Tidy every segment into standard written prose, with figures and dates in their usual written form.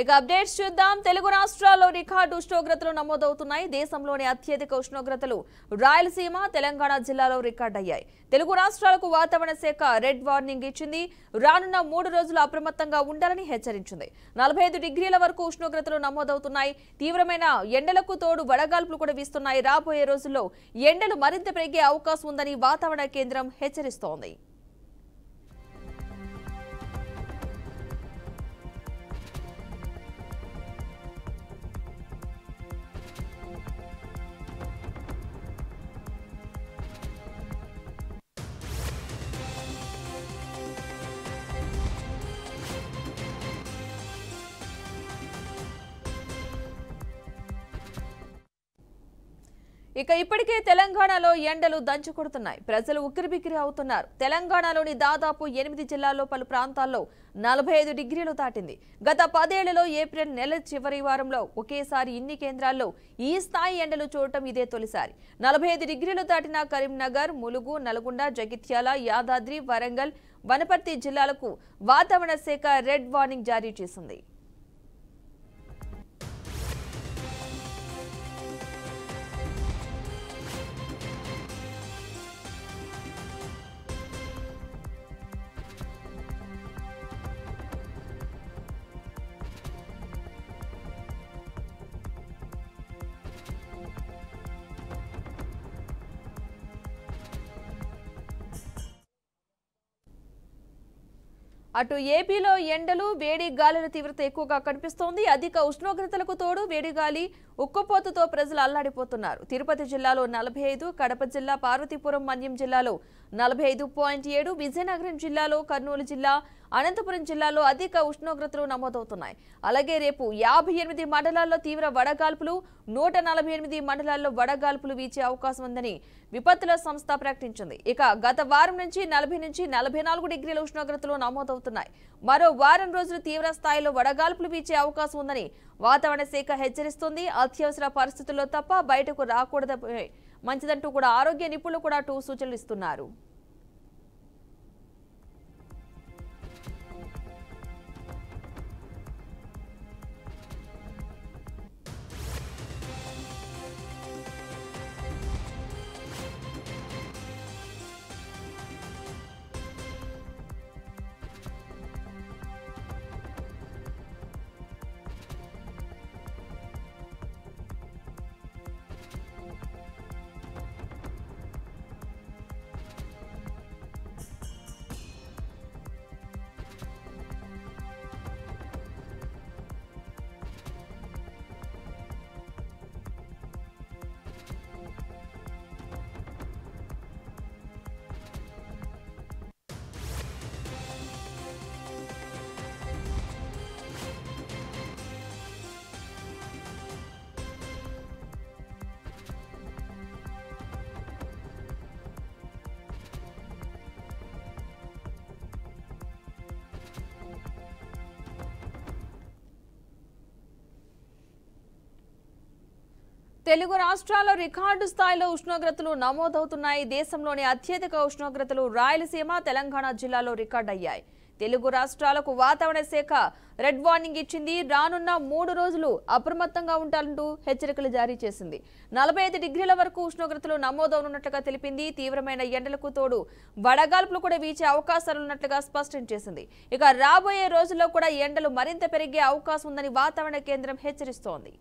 ఇక అప్డేట్స్ చూద్దాం. తెలుగు రాష్ట్రాల్లో రికార్డు ఉష్ణోగ్రతలు నమోదవుతున్నాయి. దేశంలోని అత్యధిక ఉష్ణోగ్రతలు రాయలసీమ, తెలంగాణ జిల్లాలో రికార్డు అయ్యాయి. తెలుగు రాష్ట్రాలకు వాతావరణ శాఖ రెడ్ వార్నింగ్ ఇచ్చింది. రానున్న 3 రోజులు అప్రమత్తంగా ఉండాలని హెచ్చరించింది. 45 డిగ్రీల వరకు ఉష్ణోగ్రతలు నమోదవుతున్నాయి. తీవ్రమైన ఎండలకు తోడు వడగాల్పులు కూడా వీస్తున్నాయి. రాబోయే రోజుల్లో ఎండలు మరింత పెరిగే అవకాశం ఉందని వాతావరణ కేంద్రం హెచ్చరిస్తోంది. ఇక ఇప్పటికే తెలంగాణలో ఎండలు దంచుకొడుతున్నాయి. ప్రజలు ఉక్కిరిబిక్కిరి అవుతున్నారు. తెలంగాణలోని దాదాపు 8 జిల్లాల్లో పలు ప్రాంతాల్లో 45 డిగ్రీలు దాటింది. గత 10 ఏళ్లలో ఏప్రిల్ నెల చివరి వారంలో ఒకేసారి ఇన్ని కేంద్రాల్లో ఈ స్థాయి ఎండలు చూడటం ఇదే తొలిసారి. 45 డిగ్రీలు దాటిన కరీంనగర్, ములుగు, నల్గొండ, జగిత్యాల, యాదాద్రి, వరంగల్, వనపర్తి జిల్లాలకు వాతావరణ శాఖ రెడ్ వార్నింగ్ జారీ చేసింది. అటు ఏపీలో ఎండలు, వేడి గాలుల తీవ్రత ఎక్కువగా కనిపిస్తోంది. అధిక ఉష్ణోగ్రతలకు తోడు వేడిగాలి, ఉక్కపోతతో ప్రజలు అల్లాడిపోతున్నారు. తిరుపతి జిల్లాలో 45, కడప జిల్లా, పార్వతీపురం, మన్యం జిల్లాలో 45.7, విజయనగరం జిల్లాలో, కర్నూలు జిల్లా, అనంతపురం జిల్లాలో అధిక ఉష్ణోగ్రతలు నమోదవుతున్నాయి. అలాగే రేపు 58 మండలాల్లో తీవ్ర వడగాల్పులు, 148 మండలాల్లో వడగాల్పులు వీచే అవకాశం ఉందని విపత్తుల సంస్థ ప్రకటించింది. ఇక గత వారం నుంచి 40 నుంచి 44 డిగ్రీల ఉష్ణోగ్రతలు నమోదవుతున్నాయి. మరో వారం రోజులు తీవ్ర స్థాయిలో వడగాల్పులు వీచే అవకాశం ఉందని వాతావరణ శాఖ హెచ్చరిస్తుంది. అత్యవసర పరిస్థితుల్లో తప్ప బయటకు రాకూడదు మంచిదంటూ కూడా ఆరోగ్య నిపుణులు కూడా సూచనలు ఇస్తున్నారు. తెలుగు రాష్ట్రాల్లో రికార్డు స్థాయిలో ఉష్ణోగ్రతలు నమోదవుతున్నాయి. దేశంలోని అత్యధిక ఉష్ణోగ్రతలు రాయలసీమ, తెలంగాణ జిల్లాలో రికార్డు అయ్యాయి. తెలుగు రాష్ట్రాలకు వాతావరణ శాఖ రెడ్ వార్నింగ్ ఇచ్చింది. రానున్న 3 రోజులు అప్రమత్తంగా ఉండాలంటూ హెచ్చరికలు జారీ చేసింది. 45 డిగ్రీల వరకు ఉష్ణోగ్రతలు నమోదవునున్నట్లుగా తెలిపింది. తీవ్రమైన ఎండలకు తోడు వడగాల్పులు కూడా వీచే అవకాశాలున్నట్లుగా స్పష్టం చేసింది. ఇక రాబోయే రోజుల్లో కూడా ఎండలు మరింత పెరిగే అవకాశం ఉందని వాతావరణ కేంద్రం హెచ్చరిస్తోంది.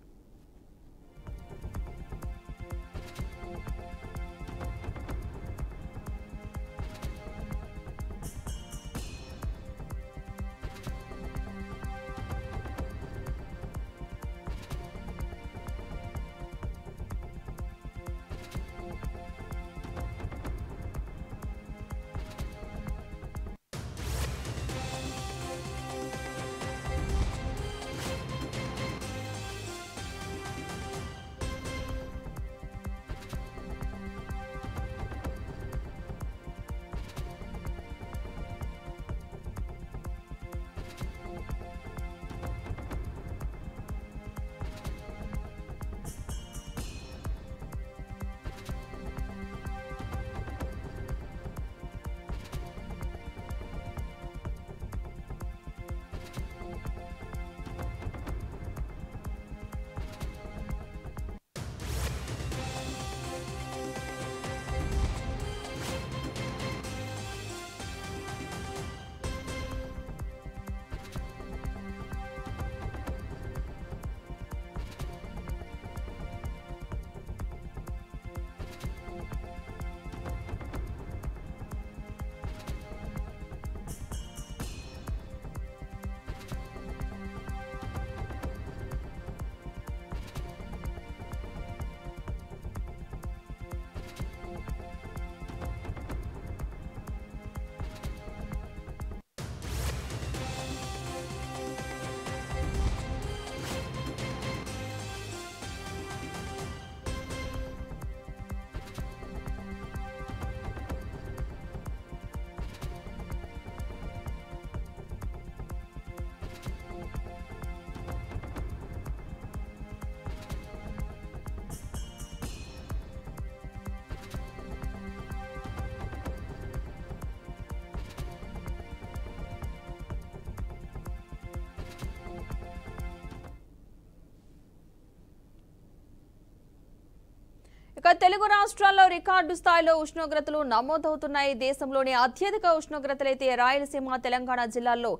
ఇక తెలుగు రాష్ట్రాల్లో రికార్డు స్థాయిలో ఉష్ణోగ్రతలు నమోదవుతున్నాయి. దేశంలోని అత్యధిక ఉష్ణోగ్రతలైతే రాయలసీమ, తెలంగాణ జిల్లాల్లో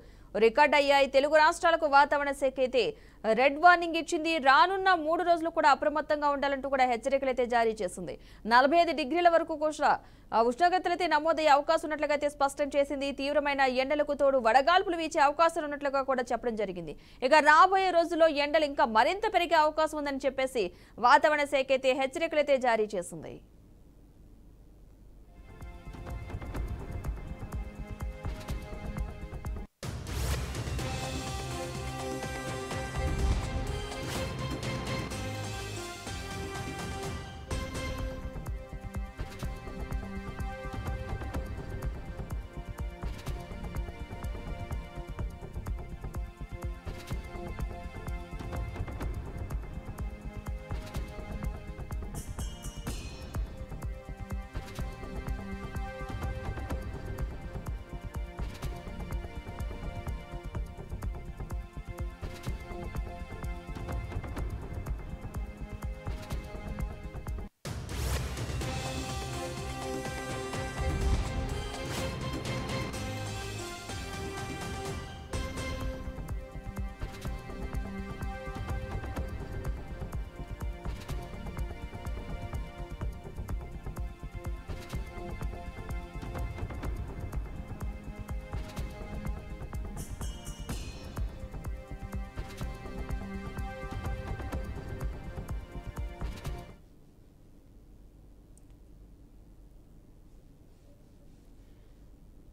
రికార్డు అయ్యాయి. తెలుగు రాష్ట్రాలకు వాతావరణ శాఖ అయితే రెడ్ వార్నింగ్ ఇచ్చింది. రానున్న 3 రోజులు కూడా అప్రమత్తంగా ఉండాలంటూ కూడా హెచ్చరికలు అయితే జారీ చేసింది. 45 డిగ్రీల వరకు కూడా ఉష్ణోగ్రతలైతే నమోదయ్యే అవకాశం ఉన్నట్లుగా అయితే స్పష్టం చేసింది. తీవ్రమైన ఎండలకు తోడు వడగాల్పులు వీచే అవకాశం ఉన్నట్లుగా కూడా చెప్పడం జరిగింది. ఇక రాబోయే రోజుల్లో ఎండలు ఇంకా మరింత పెరిగే అవకాశం ఉందని చెప్పేసి వాతావరణ శాఖ అయితే హెచ్చరికలు అయితే జారీ చేసింది.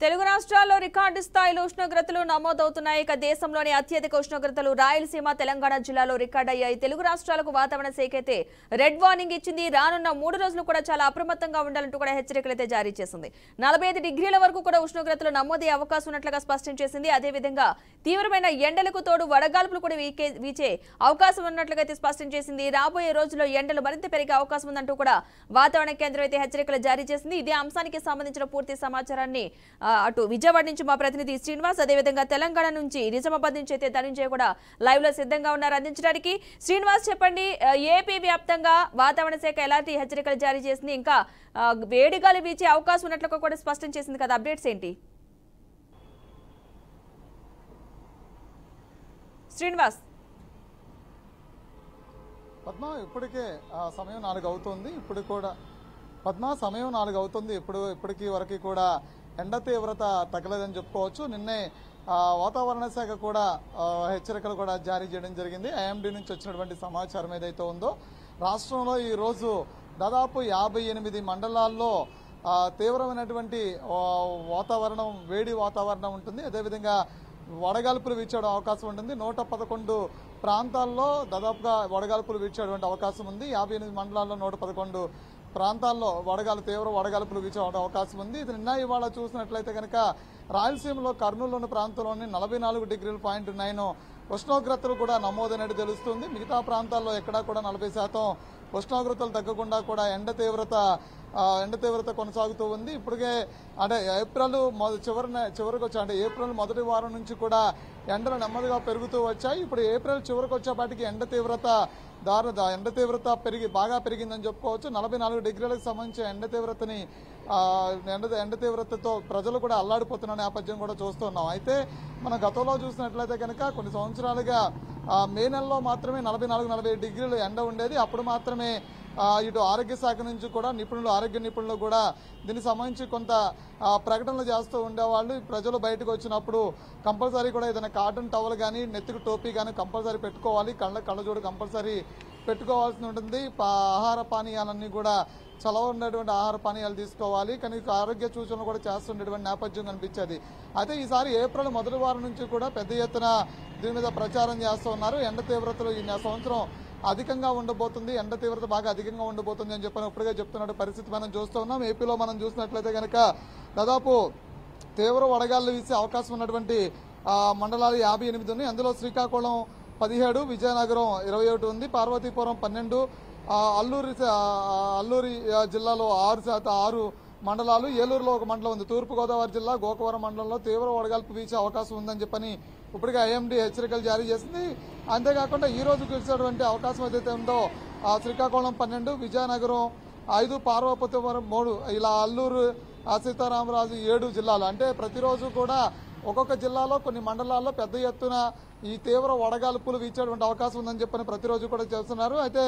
తెలుగు రాష్ట్రాల్లో రికార్డు స్థాయిలో ఉష్ణోగ్రతలు నమోదవుతున్నాయి. ఇక దేశంలోని అత్యధిక ఉష్ణోగ్రతలు రాయలసీమ, తెలంగాణ జిల్లాలో రికార్డు అయ్యాయి. తెలుగు రాష్ట్రాలకు వాతావరణ శాఖ అయితే రెడ్ వార్నింగ్ ఇచ్చింది. రానున్న 3 రోజులు కూడా చాలా అప్రమత్తంగా ఉండాలంటూ కూడా హెచ్చరికలు అయితే జారీ చేసింది. 45 డిగ్రీల వరకు కూడా ఉష్ణోగ్రతలు నమోదయ్యే అవకాశం ఉన్నట్లుగా స్పష్టం చేసింది. అదేవిధంగా తీవ్రమైన ఎండలకు తోడు వడగాల్పులు కూడా వీచే అవకాశం ఉన్నట్లుగా అయితే స్పష్టం చేసింది. రాబోయే రోజుల్లో ఎండలు మరింత పెరిగే అవకాశం ఉందంటూ కూడా వాతావరణ కేంద్రం అయితే హెచ్చరికలు జారీ చేసింది. ఇదే అంశానికి సంబంధించిన పూర్తి సమాచారాన్ని అటు విజయవాడ నుంచి మా ప్రతినిధి శ్రీనివాస్, అదేవిధంగా తెలంగాణ నుంచి నిజామాబాద్ నుంచి అయితే ధనంజయ్ కూడా లైవ్ లో సిద్ధంగా ఉన్నారు అందించడానికి. శ్రీనివాస్, చెప్పండి, ఏపీ వ్యాప్తంగా వాతావరణ శాఖ ఎలాంటి హెచ్చరికలు జారీ చేసింది? ఇంకా వేడిగాలి వీచే అవకాశం ఉన్నట్లుగా కూడా స్పష్టం చేసింది కదా, అప్డేట్స్ ఏంటి శ్రీనివాస్? పద్మ, ఇప్పటికే సమయం 4 అవుతుంది. ఇప్పుడు కూడా సమయం 4 అవుతుంది. ఇప్పటికీ వరకు కూడా ఎండ తీవ్రత తగ్గలేదని చెప్పుకోవచ్చు. నిన్నే వాతావరణ శాఖ కూడా హెచ్చరికలు కూడా జారీ చేయడం జరిగింది. ఐఎండీ నుంచి వచ్చినటువంటి సమాచారం ఏదైతే ఉందో, రాష్ట్రంలో ఈరోజు దాదాపు 58 మండలాల్లో తీవ్రమైనటువంటి వాతావరణం, వేడి వాతావరణం ఉంటుంది. అదేవిధంగా వడగాల్పులు వీచే అవకాశం ఉంటుంది. 111 ప్రాంతాల్లో దాదాపుగా వడగాల్పులు వీచేటువంటి అవకాశం ఉంది. 58 మండలాల్లో 111 ప్రాంతాల్లో తీవ్ర వడగాల్పులు వీచే అవకాశం ఉంది. ఇది నిన్న ఇవాళ చూసినట్లయితే కనుక రాయలసీమలో కర్నూలులోని ప్రాంతంలోని 44.9 ఉష్ణోగ్రతలు కూడా నమోదైనట్టు తెలుస్తుంది. మిగతా ప్రాంతాల్లో ఎక్కడా కూడా 40% ఉష్ణోగ్రతలు తగ్గకుండా కూడా ఎండ తీవ్రత కొనసాగుతూ ఉంది. ఇప్పటికే అంటే ఏప్రిల్ చివరికి వచ్చాయి. అంటే ఏప్రిల్ మొదటి వారం నుంచి కూడా ఎండలు నెమ్మదిగా పెరుగుతూ వచ్చాయి. ఇప్పుడు ఏప్రిల్ చివరికి వచ్చేపాటికి ఎండ తీవ్రత బాగా పెరిగిందని చెప్పుకోవచ్చు. 44 డిగ్రీలకు సంబంధించిన ఎండ తీవ్రతతో ప్రజలు కూడా అల్లాడిపోతున్న నేపథ్యం కూడా చూస్తున్నాం. అయితే మనం గతంలో చూసినట్లయితే కనుక కొన్ని సంవత్సరాలుగా మే నెలలో మాత్రమే 44-45 డిగ్రీలు ఎండ ఉండేది. అప్పుడు మాత్రమే ఇటు ఆరోగ్య శాఖ నుంచి కూడా ఆరోగ్య నిపుణులు కూడా దీనికి సంబంధించి కొంత ప్రకటనలు చేస్తూ ఉండేవాళ్ళు. ప్రజలు బయటకు వచ్చినప్పుడు కంపల్సరీ కూడా ఏదైనా కాటన్ టవల్ కానీ, నెత్తికి టోపీ కానీ కంపల్సరీ పెట్టుకోవాలి. కళ్ళజోడు కంపల్సరీ పెట్టుకోవాల్సి ఉంటుంది. ఆహార పానీయాలన్నీ కూడా చలవ ఉండేటువంటి ఆహార పానీయాలు తీసుకోవాలి. కానీ ఆరోగ్య సూచనలు కూడా చేస్తుండేటువంటి నేపథ్యం కనిపించేది. అయితే ఈసారి ఏప్రిల్ మొదటి వారం నుంచి కూడా పెద్ద ఎత్తున దీని మీద ప్రచారం చేస్తూ ఉన్నారు. ఎండ తీవ్రతలు ఈ సంవత్సరం అధికంగా ఉండబోతుంది, ఎండ తీవ్రత బాగా అధికంగా ఉండబోతుంది అని చెప్పని ఇప్పటికే చెప్తున్న పరిస్థితి మనం చూస్తూ ఉన్నాం. ఏపీలో మనం చూసినట్లయితే కనుక దాదాపు తీవ్ర వడగాళ్ళు వీసే అవకాశం ఉన్నటువంటి మండలాలు 58 ఉన్నాయి. అందులో శ్రీకాకుళం 17, విజయనగరం 21 ఉంది, పార్వతీపురం 12, అల్లూరి జిల్లాలో 6 మండలాలు, ఏలూరులో 1 మండలం ఉంది. తూర్పుగోదావరి జిల్లా గోకవరం మండలంలో తీవ్ర వడగాల్పు వీచే అవకాశం ఉందని చెప్పని ఇప్పటికే ఐఎండీ హెచ్చరికలు జారీ చేసింది. అంతేకాకుండా ఈ రోజు కురిసేటువంటి అవకాశం ఏదైతే ఉందో శ్రీకాకుళం 12, విజయనగరం 5, పార్వతీపురం 3, ఇలా అల్లూరు సీతారామరాజు 7 జిల్లాలు. అంటే ప్రతిరోజు కూడా ఒక్కొక్క జిల్లాలో కొన్ని మండలాల్లో పెద్ద ఎత్తున ఈ తీవ్ర వడగాల్పులు వీచేటువంటి అవకాశం ఉందని చెప్పని ప్రతిరోజు కూడా చేస్తున్నారు. అయితే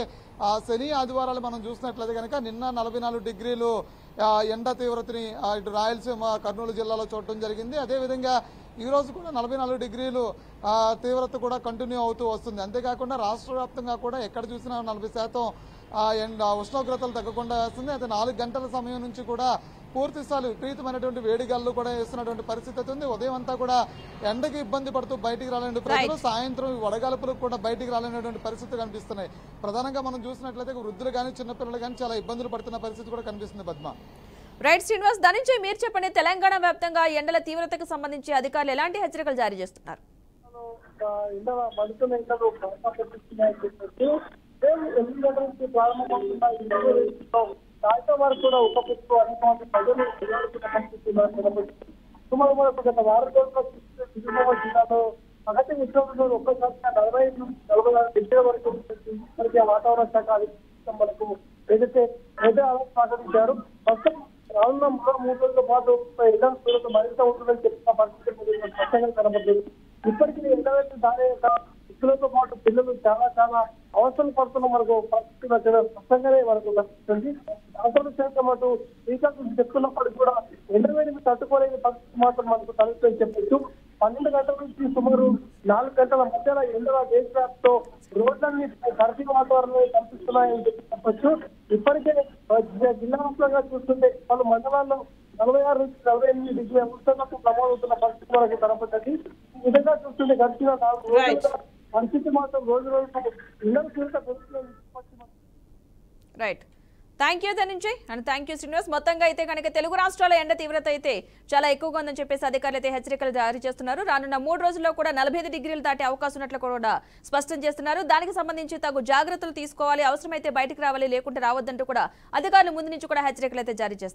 శని ఆదివారాలు మనం చూసినట్లయితే కనుక నిన్న 44 డిగ్రీలు ఎండ తీవ్రతని ఇటు రాయలసీమ కర్నూలు జిల్లాలో చూడటం జరిగింది. అదేవిధంగా ఈ రోజు కూడా 44 డిగ్రీలు తీవ్రత కూడా కంటిన్యూ అవుతూ వస్తుంది. అంతేకాకుండా రాష్ట్ర వ్యాప్తంగా కూడా ఎక్కడ చూసినా 40% ఉష్ణోగ్రతలు తగ్గకుండా వేస్తుంది. అయితే 4 గంటల సమయం నుంచి కూడా పూర్తిస్థాయి విపరీతమైనటువంటి వేడిగాలు కూడా వేస్తున్నటువంటి పరిస్థితి ఉంది. ఉదయం అంతా కూడా ఎండకి ఇబ్బంది పడుతూ బయటికి రాలేని ప్రజలు సాయంత్రం వడగాల్పులకు కూడా బయటికి రాలేనటువంటి పరిస్థితి కనిపిస్తున్నాయి. ప్రధానంగా మనం చూసినట్లయితే వృద్ధులు కానీ చిన్నపిల్లలు కానీ చాలా ఇబ్బందులు పడుతున్న పరిస్థితి కూడా కనిపిస్తుంది. పద్మ. రైట్ శ్రీనివాస్, దాని నుంచి మీరు చెప్పండి, తెలంగాణ వ్యాప్తంగా ఎండల తీవ్రతకు సంబంధించి అధికారులు ఎలాంటి హెచ్చరికలు జారీ చేస్తున్నారు? వారు కూడా ఉపకృతూ అనేక మంది ప్రజలు సుమారు గత వారం రోజుల్లో జిల్లాలో సగటు ఉద్యోగులు ఒక్కసారి 45 నుంచి 46 డిగ్రీల వరకు మనకి వాతావరణ శాఖ మనకు ఏదైతే ప్రకటించారు. ప్రస్తుతం రానున్న 3 రోజుల పాటు ఎండ తీవ్రత మరింత ఉంటుందని చెప్పిన పరిస్థితి స్పష్టంగా కనబడుతుంది. ఇప్పటికీ ఎండవేసి దాని వ్యక్తులతో పాటు పిల్లలు చాలా అవసరం పడుతున్న మనకు పరిస్థితి స్పష్టంగానే మనకు కనిపిస్తుంది. అవసరం శాఖ మాటు శ్రీకాకుళం చెప్తున్నప్పటికీ కూడా ఎండవేడిని తట్టుకోలేని పరిస్థితి మాత్రం మనకు తలెత్తుని చెప్పచ్చు. 12 గంటల నుంచి సుమారు 4 గంటల మధ్యలో ఎండల దేశవ్యాప్తంతో రోడ్లన్నీ కర్ఫ్యూ వాతావరణం కనిపిస్తున్నాయని చెప్పచ్చు. ఇప్పటికే జిల్లా వ్యాప్తంగా చూస్తుంటే పలు మండలాల్లో 46 నుంచి 48 డిగ్రీల ఉష్ణోగ్రత నమోదవుతున్న పరిస్థితి మనకు కనపడుతుంది. ఈ విధంగా చూస్తుంటే గడిచిన 4 రోజులుగా పరిస్థితి మాత్రం రోజు ఇళ్ల తీవ్రత పెరుగుతుంది. Right, thank you Dhananjay and thank you Srinivas. మొత్తంగా అయితే కనుక తెలుగు రాష్ట్రాల ఎండ తీవ్రత అయితే చాలా ఎక్కువగా ఉందని చెప్పేసి అధికారులు అయితే హెచ్చరికలు జారీ చేస్తున్నారు. రానున్న 3 రోజుల్లో కూడా 45 డిగ్రీలు దాటే అవకాశం ఉన్నట్లు కూడా స్పష్టం చేస్తున్నారు. దానికి సంబంధించి తగు జాగ్రత్తలు తీసుకోవాలి, అవసరమైతే బయటకు రావాలి, లేకుంటే రావద్దంటూ కూడా అధికారులు ముందు నుంచి కూడా హెచ్చరికలు అయితే జారీ చేస్తున్నారు.